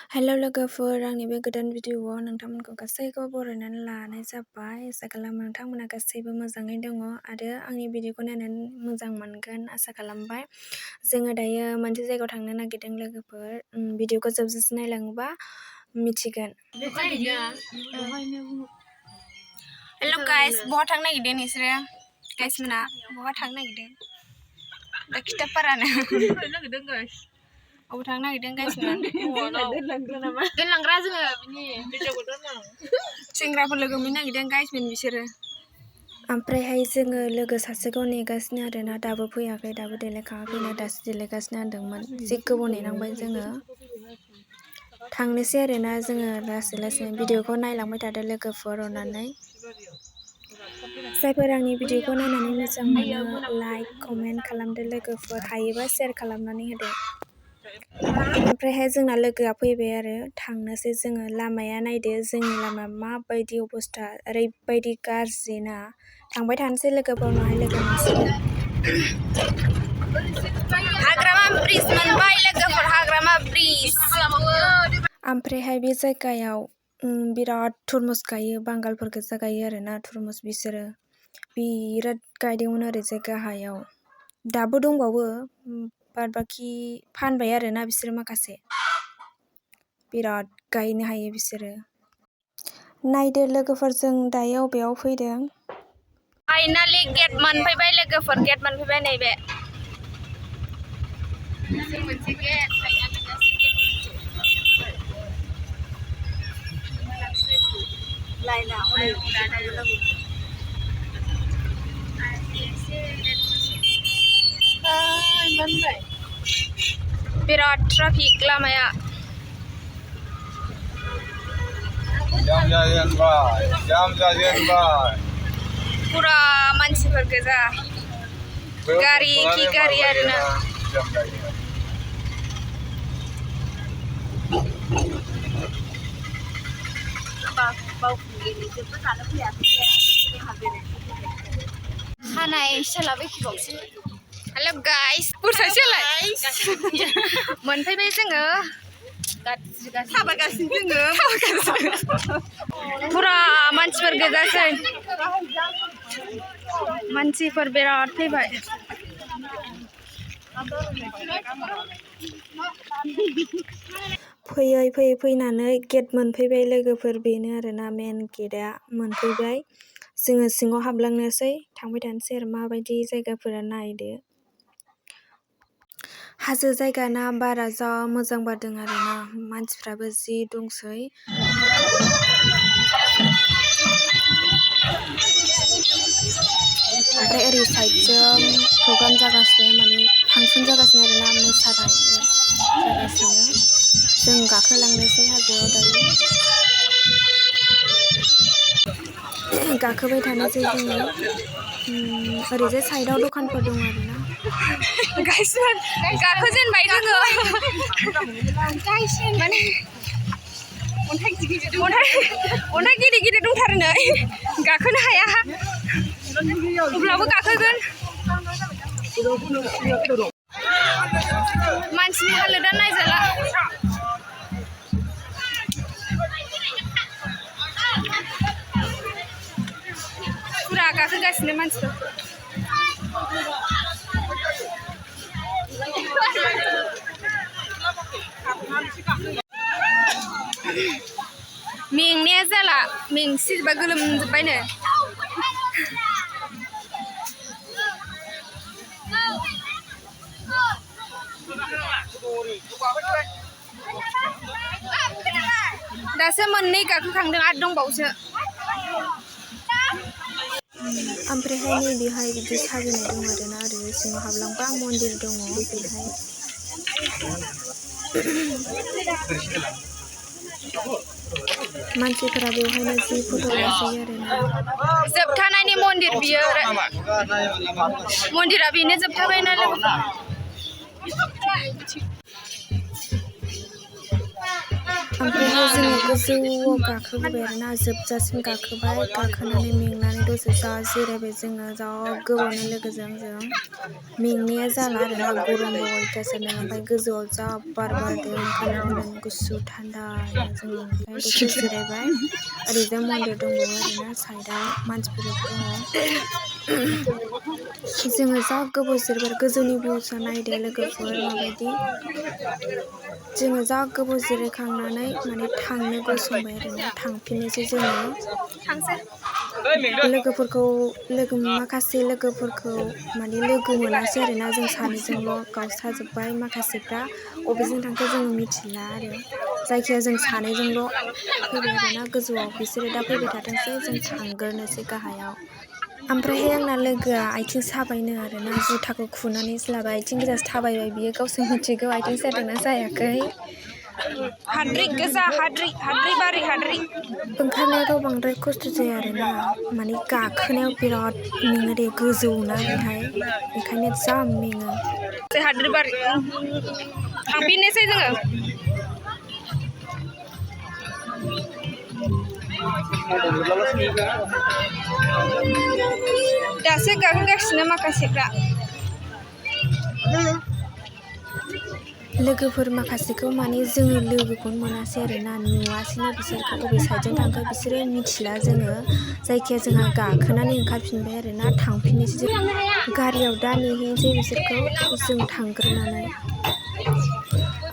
Hello लोगोफोर आंनि बे गोदान भिडिअआव नोंथांमोनखौ गासैखौबो बरायनानै लानाय जाबाय। आसा खालामो नोंथांमोना गासैबो मोजाङै दङ आरो आंनि भिडिअखौ नायनानै मोजां मोनगोन आसा खालामबाय। जोङो दायो मोनसे जायगायाव थांनो नागिरदों लोगोफोर। भिडिअखौ जोबजासिम नायलाङोबा मिथिगोन। हेलो गाइस, बहा थांनो नागिरदों नोंसोरो? गाइस मोना बहा थांनो नागिरदों? दा खिथापारानो अबाव थांनो नागिरदों गाइस मोना? दोनलांग्रा जोङो बिनि भिडिअखौ दोनलां। सेंग्राफोर लोगो मोननो नागिरदों गाइस मोन बिसोरो। ओमफ्रायहाय जोङो लोगो सासेखौ नेगासिनो आरोना, दाबो फैयाखै, दाबो देलायखाङाखैनो, दासो देलायगासिनो होनदोंमोन। जि गोबाव नेनांबाय जोङो। थांनोसै आरोना जोङो लासै लासै। भिडिअखौ नायलांबाय थादो लोगोफोर अननानै। जायफोर आंनि भिडिअखौ नायनानै मोजां मोनो लाइक कमेन्ट खालामदो लोगोफोर, हायोबा शेयार खालामनानै होदो। ओमफ्रायहाय जोंना लोगोआ फैबाय आरो थांनोसै जोङो। लामाया नायदो जोंनि लामाया माबायदि अबस्था, ओरैबायदि गाज्रि ना। थांबाय थानोसै लोगोफोर, उनावहाय लोगो मोनसिगोन। हाग्रामा ब्रिज मोनबाय लोगोफोर, हाग्रामा ब्रिज। ओमफ्रायहाय बे जायगायाव बिराद तुरमुस गायो, बांगालफोर गोजा गायो आरोना तुरमुस बिसोरो। बिराद गायदोंमोन ओरैजाय गाहायाव, दाबो दंबावो, बाद बाखि फानबाय आरोना बिसोरो माखासे। बिराद गायनो हायो बिसोरो। नायदो लोगोफोर जों दायो अबेयाव फैदों। फाइनालि गेट मोनफैबाय लोगोफोर, गेट मोनफैबाय नैबे। जों मोनसे गेट बिराद ट्राफिक लामाया। जाम जाजेनबाय। पुरा मानसिफोर गोजा, गारि खि गारि आरोना। खानाय सोलाबैखिबावसो। हेलो गाइस, बुरसायसोलाय मोनफैबाय जोङो। थाबायगासिनो जोङो, पुरा मानसिफोर गोजासै। मानसिफोर बिराद फैबाय। फैयै फैयै फैनानै गेट मोनफैबाय लोगोफोर, बेनो आरोना मेन गेटआ मोनफैबाय। जोङो सिङाव हाबलांनोसै, थांबाय थानोसै आरो माबायदि जायगाफोरा नायदो। हाजो जायगा ना, बारा जा मोजां बारदों आरोना, मानसिफ्राबो जि दंसै। ओमफ्राय ओरै साइडजों प्रग्राम जागासिनो, माने फांसन जागासिनो आरोना, मोसानाय जागासिनो। जों गाखोलांनोसै हाजोआव दायो। गाखोबाय थानोसै जोङो। ओरैजाय साइडआव दखानफोर दं आरोना। गाखोजेनबाय जोङो। माने अन्थाइ गिदिर गिदिर दंथारो नै, गाखोनो हाया। अब्लाबो गाखोगोन। मानसिनि हालोदा नायजाला। पुरा गाखोगासिनो मानसिफोर। मेंनाया जाला, मेंसिजोबबाय, गोलोमजोब्बायनो। दासो मोननै गाखोखांदों, आरो दंबावोसो। ओमफ्रायहाय नैबेहाय बिदि साजायनाय दं आरोना, ओरै सिङाव हाबलांबा मन्दिर दङ बेहाय। मानसिफोरा बेवहायनो जि फट' लासै आरोना। जोबथानायनि मन्दिर बियो, मन्दिरा बेनो जोबथाबायना लोगोफोर। ओमफ्रायहाय जोङो गोजौआव गाखोबोबाय आरोना जोबजासिम गाखोबाय गाखोनानै मेंनानै दसे जा जिरायबाय जोङो जा गोबावनो लोगोजों जों मेंनाया जाला आरोना गरमबो अयथासारनो ओमफ्राय गोजौआव जा बार बारदों खोलो खोलोनो गुसु थान्दानो जोङो ओमफ्राय दसे जिरायबाय ओरैजाय मन्दिर दंबावो आरोना साइडआव मानसिफोरबो दङ जोङो जा गोबाव जिरायबाय गोजौनि भिउसआ नायदो लोगोफोर माबायदि जोङो जा गोबाव जिरायखांनानै माने थांनो गसंबाय आरोना थांफिननोसै जोङो माखासे लोगोफोरखौ माने लोगो मोनासै आरोना जों सानैजोंल' गावस्राजोब्बाय माखासेफ्रा बबेजों थांखो जोङो मिथिला आरो जायखिया जों सानैजोंल' फैबाय आरोना गोजौआव बिसोरो दा फैबाय थाथोंसै जों थांग्रोनोसै गाहायाव ओमफ्रायहाय आंना लोगोआ आथिं साबायनो आरोना जुथाखौ खुनानैसो लाबाय आथिं गोजासो थाबायबाय बियो गावसो मिथिगौ आथिं सादोंना सायाखै हाद्रि गोजा हाद्रि बारि हाद्रि ओंखारनायावथ' बांद्राय खस्थ' जाया आरोना माने गाखोनायाव बिराद मेङो दे गोजौना बेहाय बेखायनो जा मेङो हाद्रि बारि थांफिननोसै जोङो दासो गाखोगासिनो माखासेफ्रा लोगोफोर माखासेखौ माने जोङो लोगोखौनो मोनासै आरोना नुवासैनो बिसोरखौ बबे साइडजों थांखो बिसोरो मिथिला जोङो जायखिया जोंहा गाखोनानै ओंखारफिनबाय आरोना थांफिननोसै जों गारियाव दा नेहैनोसै बिसोरखौ जों थांग्रोनानै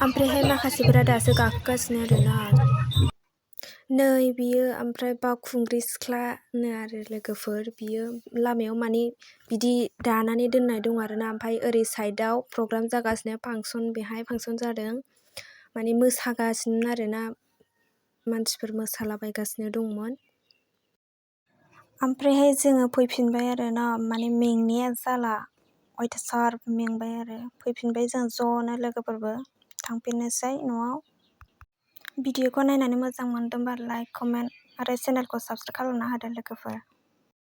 ओमफ्रायहाय माखासेफोरा दासो गाखोगासिनो आरोना नै बियो ओमफ्राय बावखुंग्रि सिख्लानो आरो लोगोफोर बियो लामायाव माने बिदि दानानै दोननाय दं आरोना ओमफ्राय ओरै साइडआव प्रग्राम जागासिनो बेहाय फांसन जादों माने मोसागासिनो आरोना मानसिफोर मोसालाबायगासिनो दंमोन ओमफ्रायहाय जोङो फैफिनबाय आरोना माने मेंनाया जाला अयथासार मेंबाय आरो फैफिनबाय जों ज'नो लोगोफोरबो थांफिननोसै न'आव भिडिअखौ नायनानै मोजां मोनदोंबा लाइक कमेन्ट आरो चेनेलखौ साबस्क्राइब खालामना होदो लोगोफोर